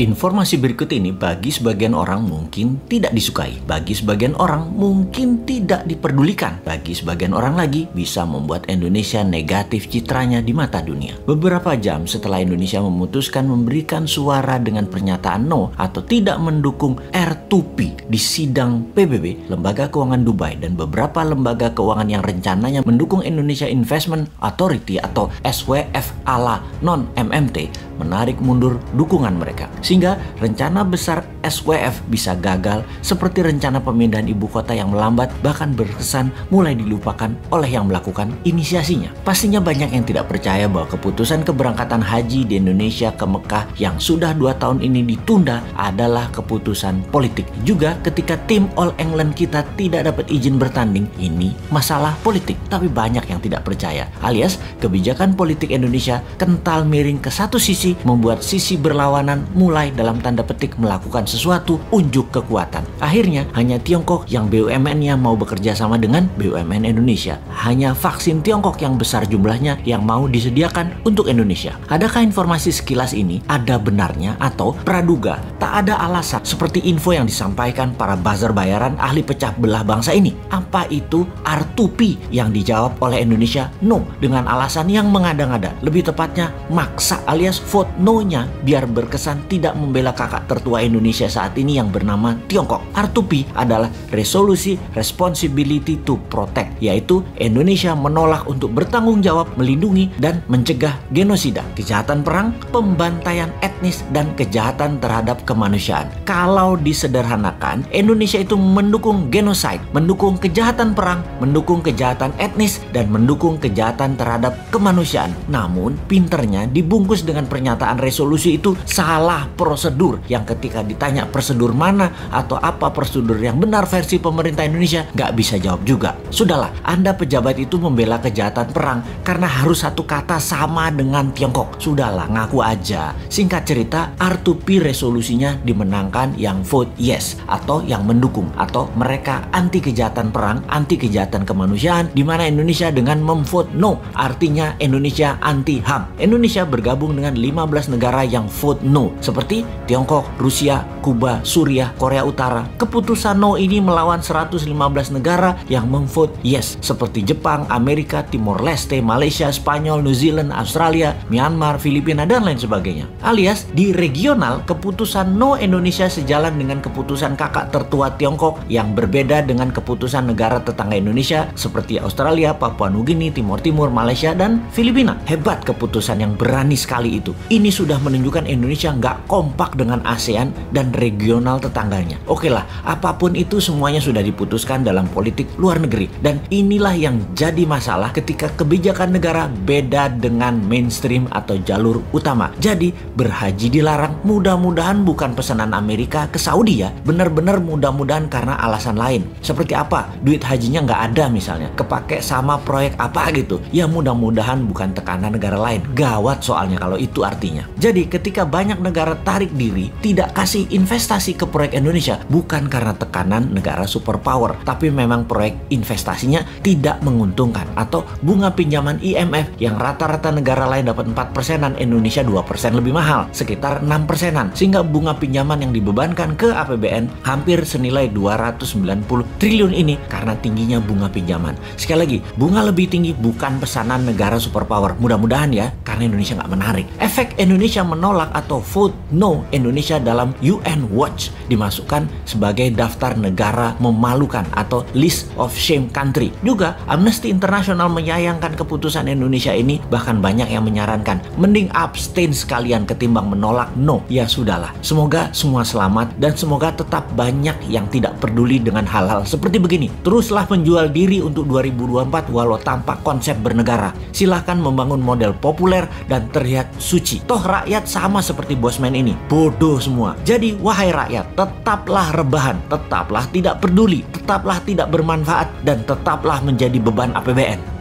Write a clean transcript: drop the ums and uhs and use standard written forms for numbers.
Informasi berikut ini bagi sebagian orang mungkin tidak disukai, bagi sebagian orang mungkin tidak diperdulikan, bagi sebagian orang lagi bisa membuat Indonesia negatif citranya di mata dunia. Beberapa jam setelah Indonesia memutuskan memberikan suara dengan pernyataan no atau tidak mendukung R2P di sidang PBB, Lembaga Keuangan Dubai dan beberapa lembaga keuangan yang rencananya mendukung Indonesia Investment Authority atau SWF ala non-MMT menarik mundur dukungan mereka. Sehingga rencana besar SWF bisa gagal seperti rencana pemindahan ibu kota yang melambat bahkan berkesan mulai dilupakan oleh yang melakukan inisiasinya. Pastinya banyak yang tidak percaya bahwa keputusan keberangkatan haji di Indonesia ke Mekah yang sudah 2 tahun ini ditunda adalah keputusan politik. Juga ketika tim All England kita tidak dapat izin bertanding, ini masalah politik. Tapi banyak yang tidak percaya, alias kebijakan politik Indonesia kental miring ke satu sisi membuat sisi berlawanan mulai dalam tanda petik melakukan sesuatu unjuk kekuatan. Akhirnya hanya Tiongkok yang BUMN-nya mau bekerja sama dengan BUMN Indonesia. Hanya vaksin Tiongkok yang besar jumlahnya yang mau disediakan untuk Indonesia. Adakah informasi sekilas ini ada benarnya atau praduga? Tak ada alasan seperti info yang disampaikan para buzzer bayaran ahli pecah belah bangsa ini. Apa itu R2P yang dijawab oleh Indonesia no dengan alasan yang mengada-ngada. Lebih tepatnya maksa alias vote no-nya biar berkesan tidak membela kakak tertua Indonesia saat ini yang bernama Tiongkok. R2P adalah Resolusi Responsibility to Protect, yaitu Indonesia menolak untuk bertanggung jawab melindungi dan mencegah genosida, kejahatan perang, pembantaian etnis, dan kejahatan terhadap kemanusiaan. Kalau disederhanakan, Indonesia itu mendukung genocide, mendukung kejahatan perang, mendukung kejahatan etnis, dan mendukung kejahatan terhadap kemanusiaan. Namun, pinternya dibungkus dengan pernyataan resolusi itu salah prosedur, yang ketika ditanya prosedur mana atau apa prosedur yang benar versi pemerintah Indonesia, nggak bisa jawab juga. Sudahlah, Anda pejabat itu membela kejahatan perang karena harus satu kata sama dengan Tiongkok. Sudahlah, ngaku aja. Singkat cerita, R2P resolusinya dimenangkan yang vote yes atau yang mendukung, atau mereka anti kejahatan perang, anti kejahatan kemanusiaan, di mana Indonesia dengan memvote no, artinya Indonesia anti HAM. Indonesia bergabung dengan 15 negara yang vote no, seperti Tiongkok, Rusia, Kuba, Suriah, Korea Utara. Keputusan no ini melawan 115 negara yang memvote yes, seperti Jepang, Amerika, Timor Leste, Malaysia, Spanyol, New Zealand, Australia, Myanmar, Filipina, dan lain sebagainya. Alias di regional, keputusan no Indonesia sejalan dengan keputusan kakak tertua Tiongkok yang berbeda dengan keputusan negara tetangga Indonesia seperti Australia, Papua Nugini, Timor Timur, Malaysia, dan Filipina. Hebat keputusan yang berani sekali itu. Ini sudah menunjukkan Indonesia nggak kompak dengan ASEAN dan regional tetangganya. Oke lah, apapun itu semuanya sudah diputuskan dalam politik luar negeri. Dan inilah yang jadi masalah ketika kebijakan negara beda dengan mainstream atau jalur utama. Jadi berhaji dilarang, mudah-mudahan bukan pesanan Amerika ke Saudi ya. Bener-bener mudah-mudahan karena alasan lain. Seperti apa? Duit hajinya nggak ada misalnya. Kepake sama proyek apa gitu. Ya mudah-mudahan bukan tekanan negara lain. Gawat soalnya kalau itu artinya. Jadi ketika banyak negara tarik diri, tidak kasih investasi ke proyek Indonesia, bukan karena tekanan negara superpower, tapi memang proyek investasinya tidak menguntungkan, atau bunga pinjaman IMF yang rata-rata negara lain dapat 4%-an, Indonesia 2% lebih mahal, sekitar 6%-an, sehingga bunga pinjaman yang dibebankan ke APBN hampir senilai 290 triliun ini karena tingginya bunga pinjaman. Sekali lagi, bunga lebih tinggi bukan pesanan negara superpower, mudah-mudahan ya, karena Indonesia nggak menarik. Efek Indonesia menolak atau vote no Indonesia dalam UN Watch dimasukkan sebagai daftar negara memalukan atau list of shame country. Juga Amnesty International menyayangkan keputusan Indonesia ini, bahkan banyak yang menyarankan mending abstain sekalian ketimbang menolak no. Ya sudahlah, semoga semua selamat dan semoga tetap banyak yang tidak peduli dengan hal-hal seperti begini. Teruslah menjual diri untuk 2024 walau tanpa konsep bernegara. Silahkan membangun model populer dan terlihat suci. Toh rakyat sama seperti bosman ini, bodoh semua. Jadi wahai rakyat, tetaplah rebahan, tetaplah tidak peduli, tetaplah tidak bermanfaat, dan tetaplah menjadi beban APBN.